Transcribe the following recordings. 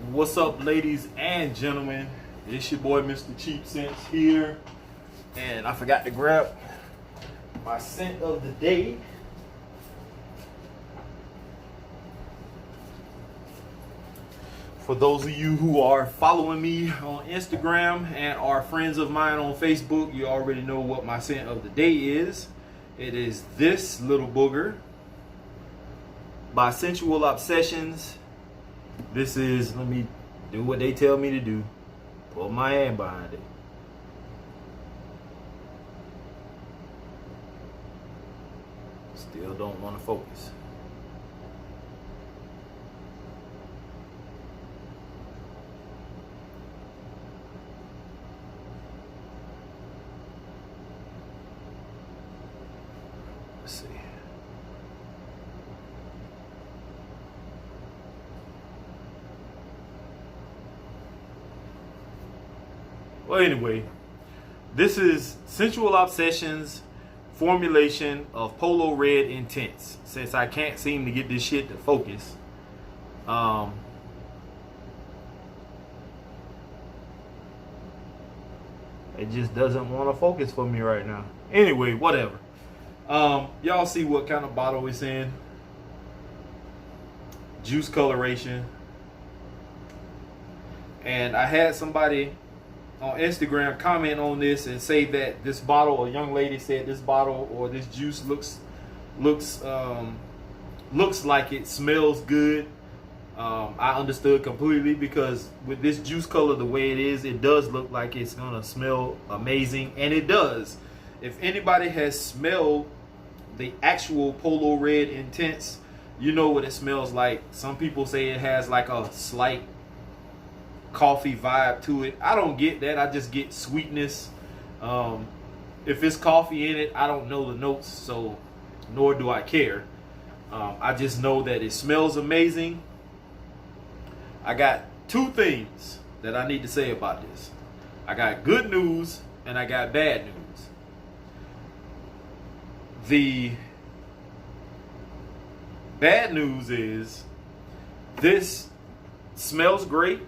What's up, ladies and gentlemen? It's your boy, Mr. Cheap Sense here. And I forgot to grab my scent of the day. For those of you who are following me on Instagram and are friends of mine on Facebook, you already know what my scent of the day is. It is this little booger by Scentual Obsessions. This is, let me do what they tell me to do. Put my hand behind it. Still don't want to focus. Let's see. Well, anyway, this is Scentual Obsessions formulation of Polo Red Intense. Since I can't seem to get this shit to focus, it just doesn't want to focus for me right now. Anyway, whatever. Y'all see what kind of bottle it's in. Juice coloration. And I had somebody on Instagram comment on this and say that this bottle, a young lady said this bottle or this juice looks like it smells good. I understood completely, because with this juice color the way it is, it does look like it's gonna smell amazing, and it does. If anybody has smelled the actual Polo Red Intense, you know what it smells like. Some people say it has like a slight coffee vibe to it. I don't get that. I just get sweetness. If it's coffee in it, I don't know the notes, so nor do I care. I just know that it smells amazing. I got two things that I need to say about this. I got good news and I got bad news. The bad news is this smells great,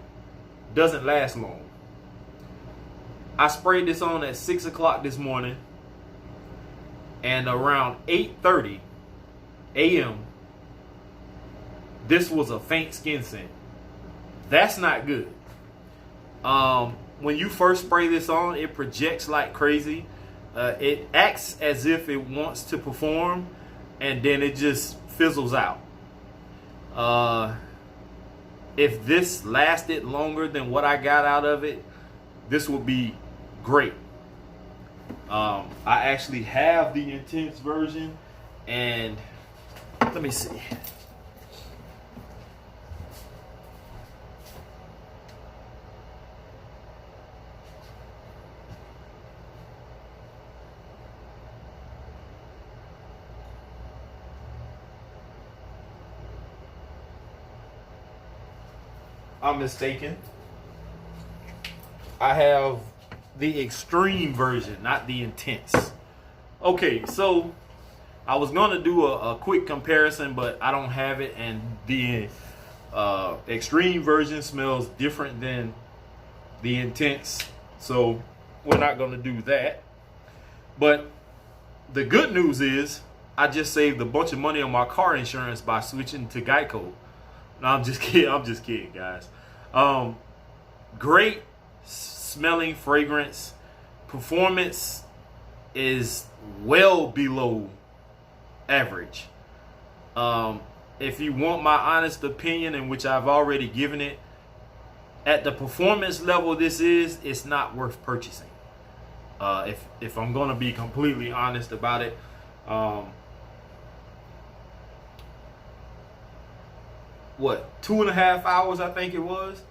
doesn't last long. I sprayed this on at 6 o'clock this morning, and around 8:30 a.m. this was a faint skin scent. That's not good. When you first spray this on, it projects like crazy. It acts as if it wants to perform, and then it just fizzles out. If this lasted longer than what I got out of it, this would be great. I actually have the intense version, and let me see. I'm mistaken. I have the extreme version, not the intense. Okay, so I was gonna do a quick comparison, but I don't have it, and the extreme version smells different than the intense, so we're not gonna do that. But the good news is I just saved a bunch of money on my car insurance by switching to Geico. No, I'm just kidding. I'm just kidding, guys. Great smelling fragrance. Performance is well below average. If you want my honest opinion, in which I've already given it, at the performance level this is, it's not worth purchasing. If I'm gonna be completely honest about it. What, 2.5 hours I think it was,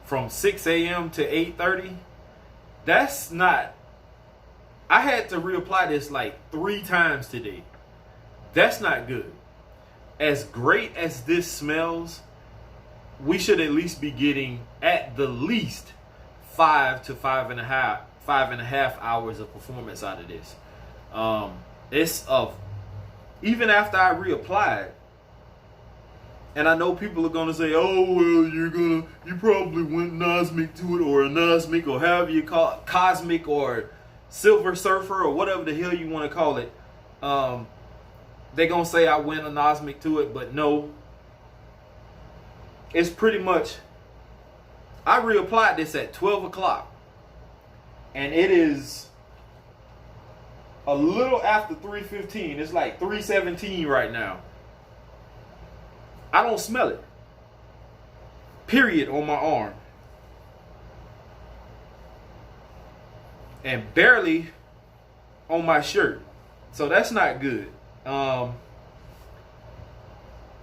from 6 a.m. to 8:30. That's not, I had to reapply this like 3 times today. That's not good. As great as this smells, we should at least be getting at the least 5 to 5.5 hours of performance out of this. It's of, even after I reapplied, And I know people are gonna say, "Oh well, you probably went Nosmic to it, or a Nosmic, or however you call it, Cosmic, or Silver Surfer, or whatever the hell you want to call it." They're gonna say I went a Nosmic to it, but no. It's pretty much. I reapplied this at 12 o'clock, and it is a little after 3:15. It's like 3:17 right now. I don't smell it. Period on my arm. And barely on my shirt. So that's not good.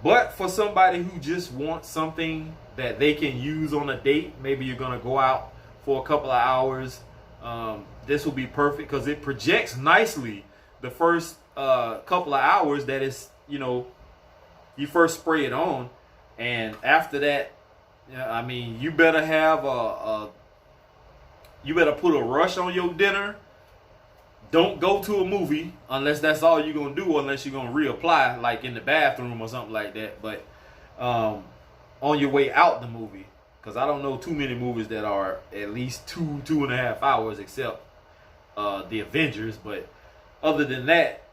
But for somebody who just wants something that they can use on a date, maybe you're going to go out for a couple of hours, this will be perfect because it projects nicely the first couple of hours that is, you first spray it on. And after that, I mean, you better have you better put a rush on your dinner. Don't go to a movie unless that's all you're going to do, unless you're going to reapply like in the bathroom or something like that. But on your way out the movie, because I don't know too many movies that are at least 2.5 hours except the Avengers. But other than that,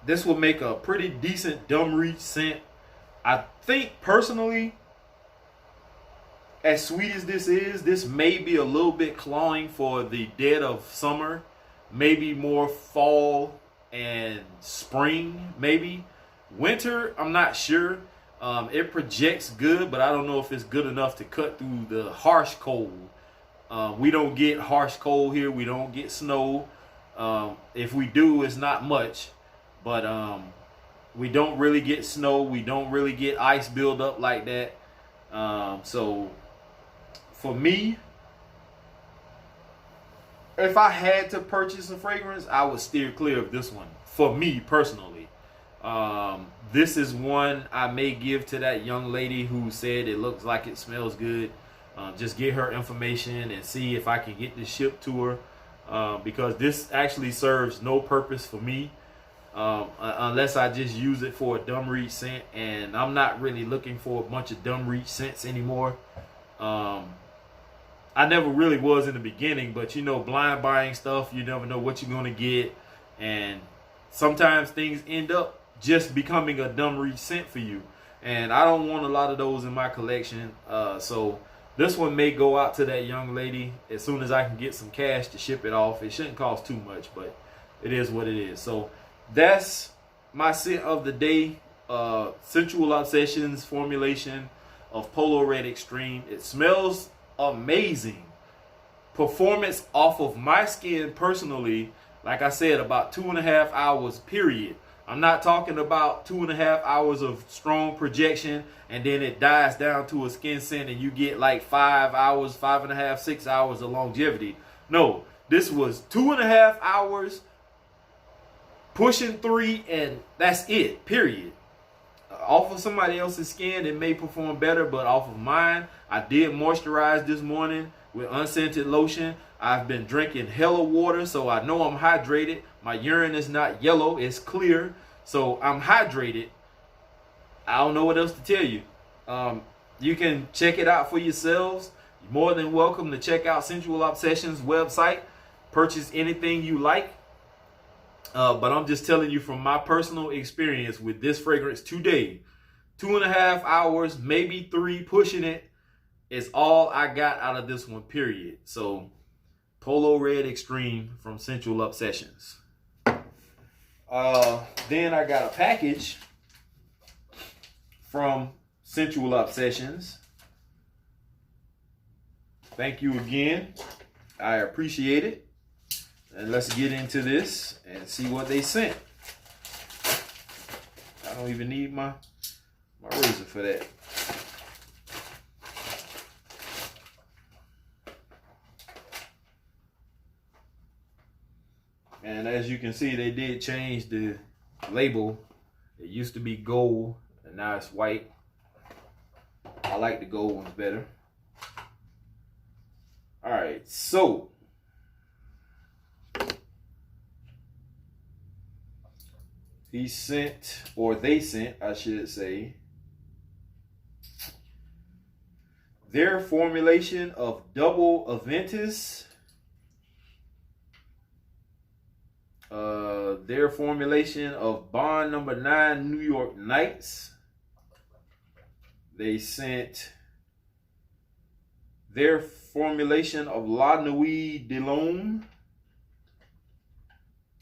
this will make a pretty decent dumb reach scent. I think personally, as sweet as this is, this may be a little bit cloying for the dead of summer. Maybe more fall and spring, maybe. Winter, I'm not sure. It projects good, but I don't know if it's good enough to cut through the harsh cold. We don't get harsh cold here. We don't get snow. If we do, it's not much. But we don't really get snow. We don't really get ice buildup like that. So for me, if I had to purchase a fragrance, I would steer clear of this one. For me personally, this is one I may give to that young lady who said it looks like it smells good. Just get her information and see if I can get this shipped to her, because this actually serves no purpose for me, unless I just use it for a dumb reach scent, and I'm not really looking for a bunch of dumb reach scents anymore. I never really was in the beginning, but blind buying stuff, you never know what you're going to get. And sometimes things end up just becoming a dumb reach scent for you. And I don't want a lot of those in my collection. So this one may go out to that young lady as soon as I can get some cash to ship it off. It shouldn't cost too much, but it is what it is. So that's my scent of the day. Scentual Obsessions formulation of Polo Red Extreme. It smells amazing. Performance off of my skin personally, like I said, about 2.5 hours period. I'm not talking about 2.5 hours of strong projection and then it dies down to a skin scent and you get like 5 hours, 5.5, 6 hours of longevity. No, this was 2.5 hours pushing 3, and that's it, period. Off of somebody else's skin, it may perform better, but off of mine, I did moisturize this morning with unscented lotion. I've been drinking hella water, so I know I'm hydrated. My urine is not yellow, it's clear, so I'm hydrated. I don't know what else to tell you. You can check it out for yourselves. You're more than welcome to check out Scentual Obsessions website. Purchase anything you like. But I'm just telling you from my personal experience with this fragrance today, 2.5 hours, maybe 3, pushing it, is all I got out of this one, period. So, Polo Red Extreme from Scentual Obsessions. Then I got a package from Scentual Obsessions. Thank you again. I appreciate it. And let's get into this and see what they sent. I don't even need my razor for that. And as you can see, they did change the label. It used to be gold and now it's white. I like the gold ones better. All right, so he sent, or they sent, I should say, their formulation of Double Aventus, their formulation of Bond number 9 New York Knights. They sent their formulation of La Nuit de l'Homme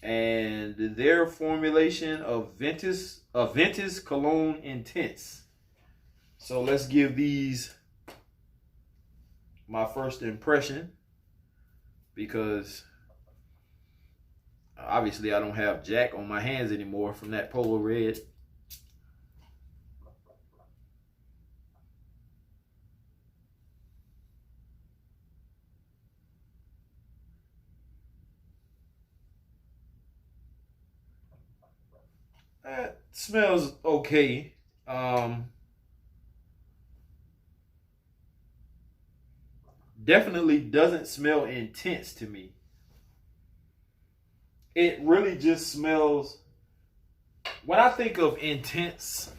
and their formulation of Ventus Cologne Intense. So let's give these my first impression, because obviously I don't have Jack on my hands anymore from that Polo Red. That smells okay. Definitely doesn't smell intense to me. It really just smells, when I think of intense,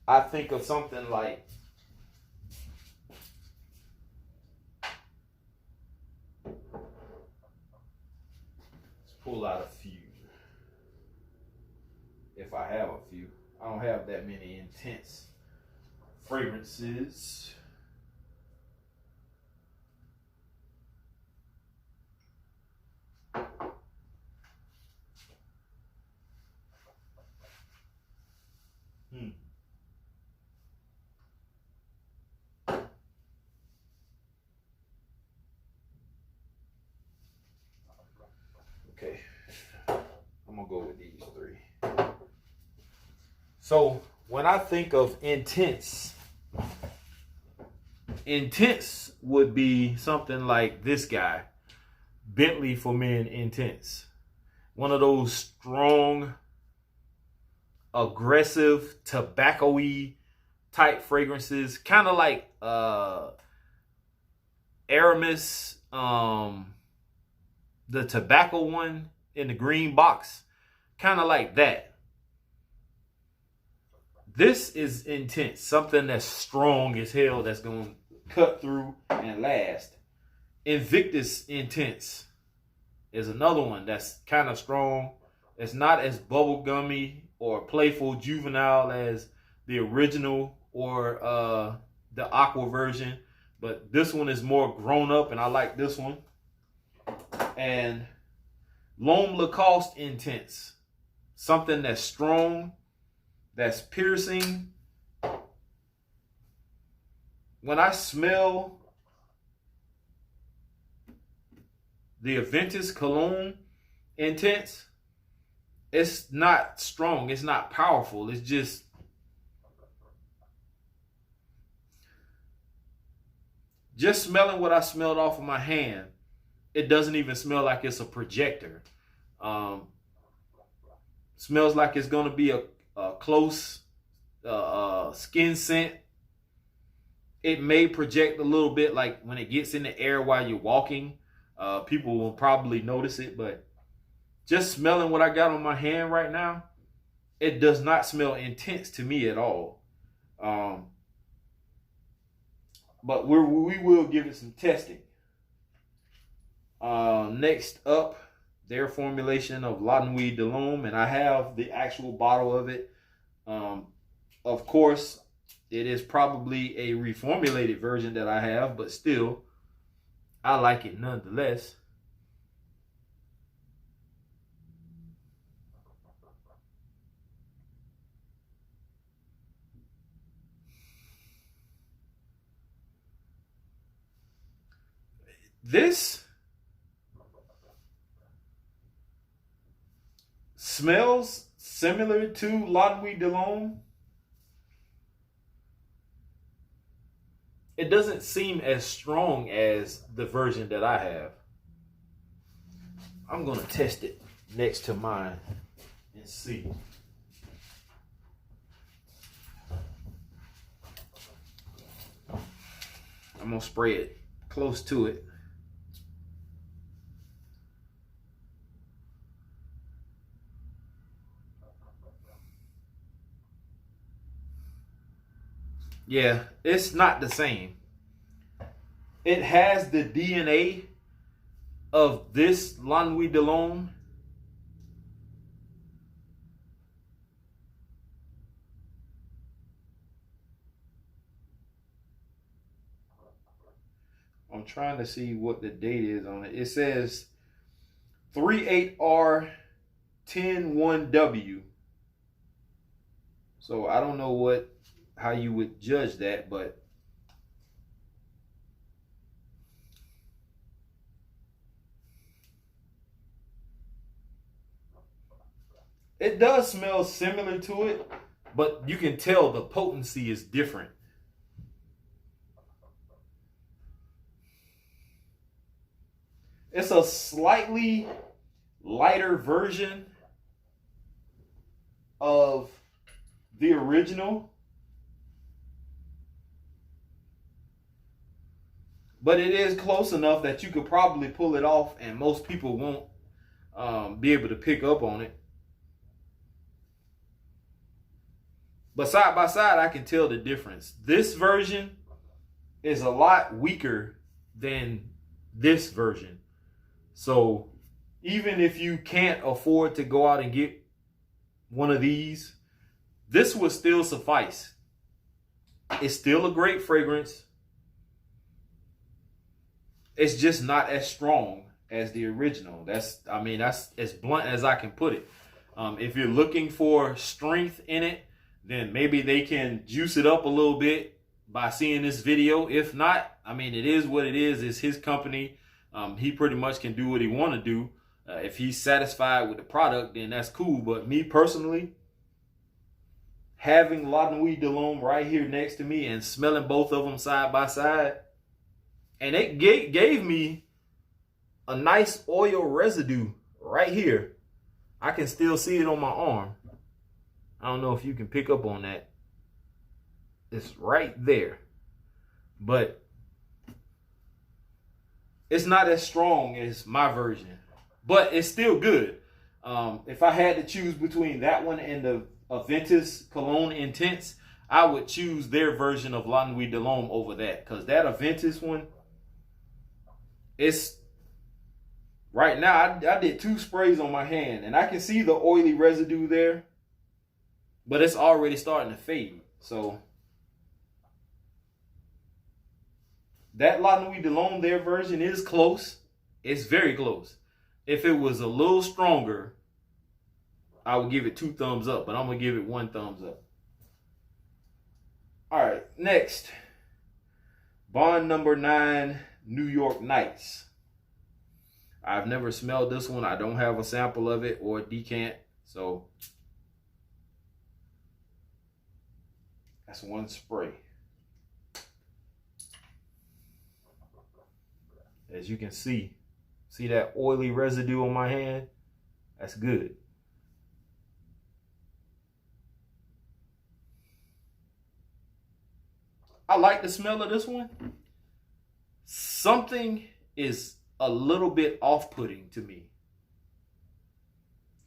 I think of something like let's pull out a few. If I have a few. I don't have that many intense fragrances. Okay, I'm gonna go with these three. So when I think of intense, intense would be something like this guy, Bentley for Men Intense. One of those strong, aggressive, tobacco-y type fragrances, kind of like Aramis, the tobacco one in the green box, kind of like that. This is intense, something that's strong as hell, that's going to cut through and last. Invictus Intense is another one that's kind of strong. It's not as bubblegummy or playful juvenile as the original or the aqua version, but this one is more grown up, and I like this one. And L'Homme Lacoste Intense, something that's strong, that's piercing. When I smell the Aventus Cologne Intense, it's not strong, it's not powerful, it's just smelling what I smelled off of my hand. It doesn't even smell like it's a projector. Smells like it's going to be a close skin scent. It may project a little bit, like when it gets in the air while you're walking. People will probably notice it, but just smelling what I got on my hand right now, it does not smell intense to me at all. But we will give it some testing. Next up, their formulation of La Nuit de l'Homme, and I have the actual bottle of it. Of course, it is probably a reformulated version that I have, but still, I like it nonetheless. This smells similar to La Nuit de l'Homme. It doesn't seem as strong as the version that I have. I'm going to test it next to mine and see. I'm going to spray it close to it. Yeah, it's not the same. It has the DNA of this La Nuit de l'Homme. I'm trying to see what the date is on it. It says 38R101W. So I don't know how you would judge that, but it does smell similar to it, but you can tell the potency is different. It's a slightly lighter version of the original, but it is close enough that you could probably pull it off and most people won't be able to pick up on it. But side by side, I can tell the difference. This version is a lot weaker than this version. So even if you can't afford to go out and get one of these, this will still suffice. It's still a great fragrance. It's just not as strong as the original. That's as blunt as I can put it. If you're looking for strength in it, then maybe they can juice it up a little bit by seeing this video. If not, it is what it is. It's his company. He pretty much can do what he want to do. If he's satisfied with the product, then that's cool. But me personally, having La Nuit de l'Homme right here next to me and smelling both of them side by side, and it gave me a nice oil residue right here. I can still see it on my arm. I don't know if you can pick up on that. It's right there. But it's not as strong as my version. But it's still good. If I had to choose between that one and the Aventus Polo Intense, I would choose their version of La Nuit de l'Homme over that. Because that Aventus one, it's... Right now, I did 2 sprays on my hand. And I can see the oily residue there. But it's already starting to fade. So that La Nuit de l'Homme, their version, is close. It's very close. If it was a little stronger, I would give it 2 thumbs up. But I'm going to give it 1 thumbs up. All right, next. Bond number 9, New York Nights. I've never smelled this one. I don't have a sample of it or a decant. So that's 1 spray. As you can see that oily residue on my hand? That's good. I like the smell of this one. Something is a little bit off-putting to me.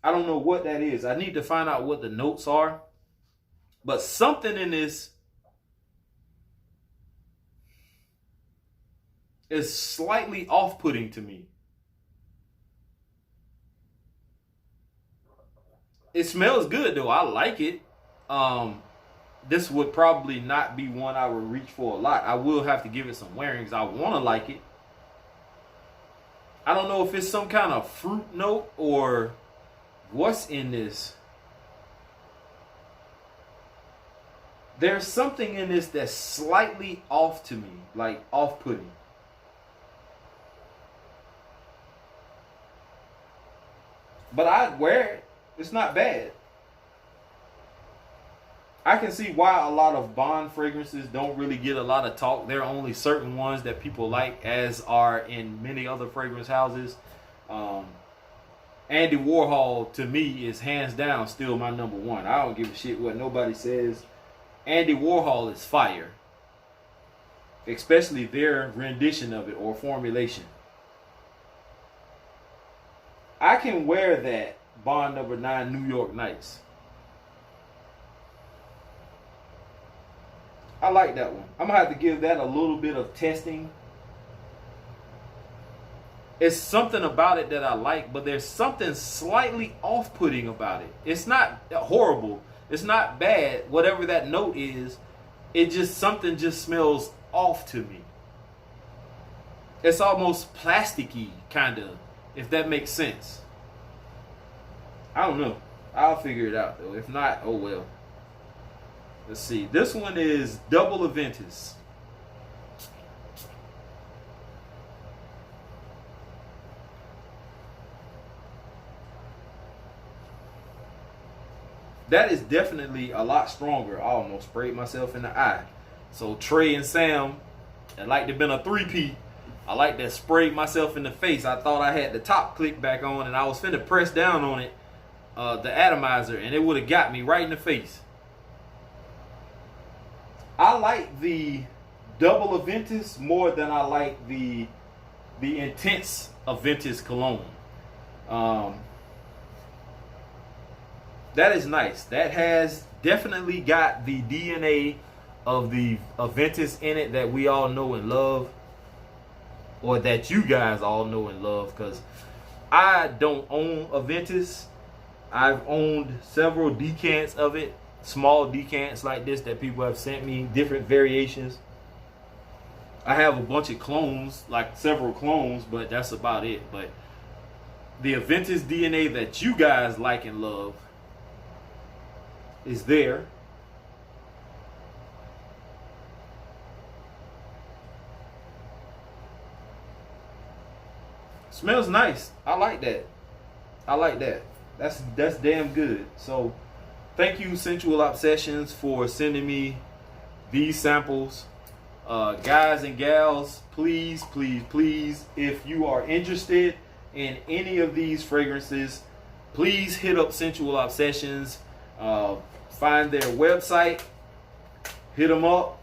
I don't know what that is. I need to find out what the notes are. But something in this is slightly off-putting to me. It smells good though. I like it. This would probably not be one I would reach for a lot. I will have to give it some wearings. I want to like it. I don't know if it's some kind of fruit note or what's in this. There's something in this that's slightly off to me, like off-putting. But I'd wear it. It's not bad. I can see why a lot of Bond fragrances don't really get a lot of talk. There are only certain ones that people like, as are in many other fragrance houses. Andy Warhol, to me, is hands down still my number 1. I don't give a shit what nobody says. Andy Warhol is fire. Especially their rendition of it or formulation. I can wear that Bond number 9 New York Nights. I like that one. I'm gonna have to give that a little bit of testing. It's something about it that I like, but there's something slightly off-putting about it. It's not horrible. It's not bad. Whatever that note is, it just something just smells off to me. It's almost plasticky, kind of, if that makes sense. I don't know. I'll figure it out, though. If not, oh well. Let's see. This one is Double Aventus. That is definitely a lot stronger. I almost sprayed myself in the eye. So Trey and Sam, it like to been a three-peat. I like that sprayed myself in the face. I thought I had the top click back on and I was finna press down on it, the atomizer, and it would have got me right in the face. I like the Double Aventus more than I like the Intense Aventus cologne. That is nice. That has definitely got the DNA of the Aventus in it that we all know and love. Or that you guys all know and love. Because I don't own Aventus. I've owned several decants of it. Small decants like this that people have sent me. Different variations. I have a bunch of clones. Like several clones. But that's about it. But the Aventus DNA that you guys like and love is there. Smells nice. I like that. I like that. That's damn good. So thank you, Scentual Obsessions, for sending me these samples. Guys and gals, please, please, please, if you are interested in any of these fragrances, please hit up Scentual Obsessions. Find their website, hit them up,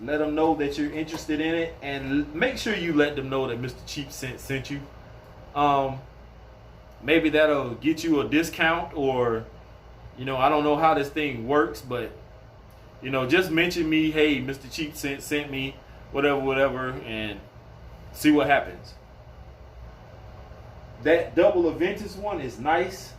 let them know that you're interested in it, and make sure you let them know that Mr. Cheap Scent sent you. Maybe that'll get you a discount, or, you know, I don't know how this thing works, but, you know, just mention me, hey, Mr. Cheap Scent sent me, whatever, and see what happens. That Double Aventus one is nice.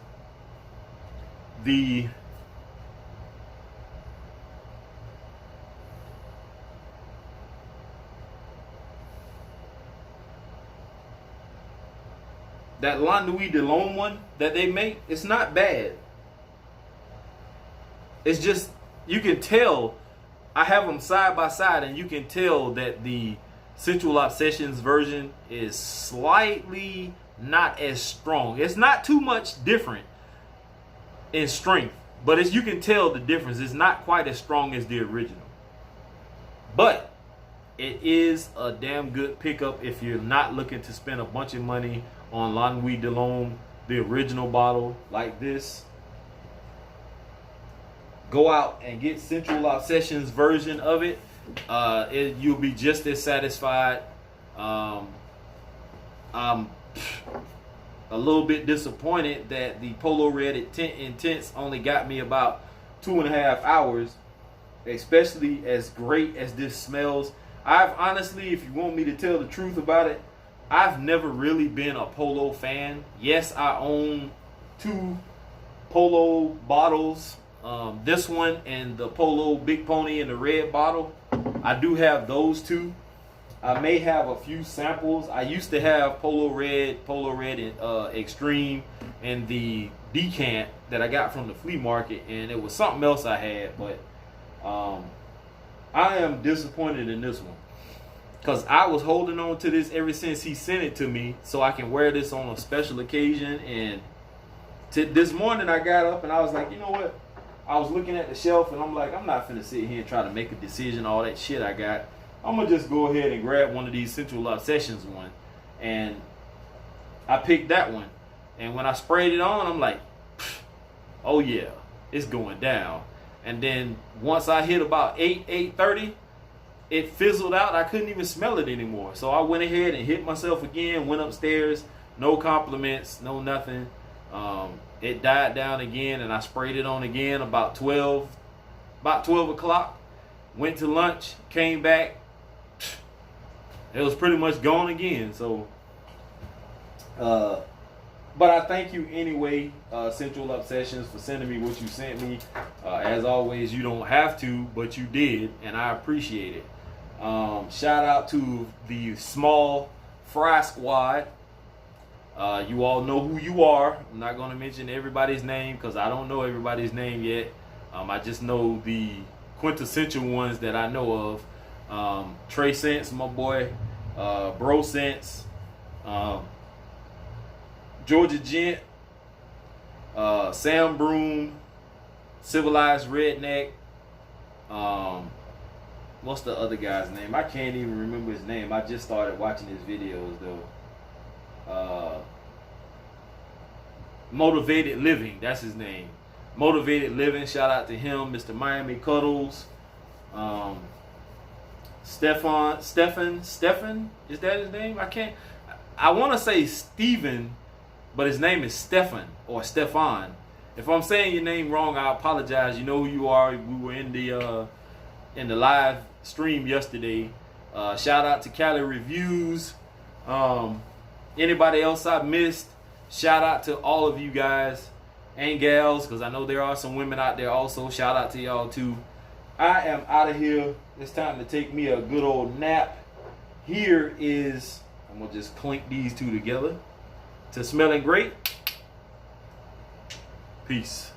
That La Nuit de L'Homme one that they make, it's not bad. It's just, you can tell, I have them side by side, and you can tell that the Scentual Obsessions version is slightly not as strong. It's not too much different in strength, but you can tell the difference. It's not quite as strong as the original. But it is a damn good pickup if you're not looking to spend a bunch of money on La Nuit de L'Homme, the original bottle like this. Go out and get Scentual Obsessions version of it. You'll be just as satisfied. I'm a little bit disappointed that the Polo Red Intense only got me about 2.5 hours, especially as great as this smells. I've honestly, if you want me to tell the truth about it, I've never really been a Polo fan. Yes, I own 2 Polo bottles. This one and the Polo Big Pony in the red bottle. I do have those 2. I may have a few samples. I used to have Polo Red Extreme, and the decant that I got from the flea market, and it was something else I had, but I am disappointed in this one. Because I was holding on to this ever since he sent it to me so I can wear this on a special occasion. And this morning I got up and I was like, you know what? I was looking at the shelf and I'm like, I'm not finna sit here and try to make a decision, all that shit I got. I'm going to just go ahead and grab one of these Scentual Obsessions one. And I picked that one. And when I sprayed it on, I'm like, oh yeah, it's going down. And then once I hit about 8:30, it fizzled out. I couldn't even smell it anymore. So I went ahead and hit myself again, went upstairs, no compliments, no nothing. It died down again, and I sprayed it on again about 12 o'clock. went to lunch, came back, it was pretty much gone again. So, but I thank you anyway, Scentual Obsessions, for sending me what you sent me. As always, you don't have to, but you did, and I appreciate it. Shout out to the small fry squad. You all know who you are. I'm not going to mention everybody's name because I don't know everybody's name yet. I just know the quintessential ones that I know of. Trey Sense, my boy. Bro Sense. Georgia Gent. Sam Broom. Civilized Redneck. What's the other guy's name? I can't even remember his name. I just started watching his videos though. Motivated Living, that's his name. Motivated Living, shout out to him. Mr. Miami Cuddles. Stefan, is that his name? I want to say Steven, but his name is Stefan or Stefan. If I'm saying your name wrong, I apologize. You know who you are. We were in the live stream yesterday. Shout out to Cali Reviews. Anybody else I missed, shout out to all of you guys and gals, because I know there are some women out there also. Shout out to y'all too. I am out of here. It's time to take me a good old nap. Here is, I'm going to just clink these two together. To smelling great. Peace.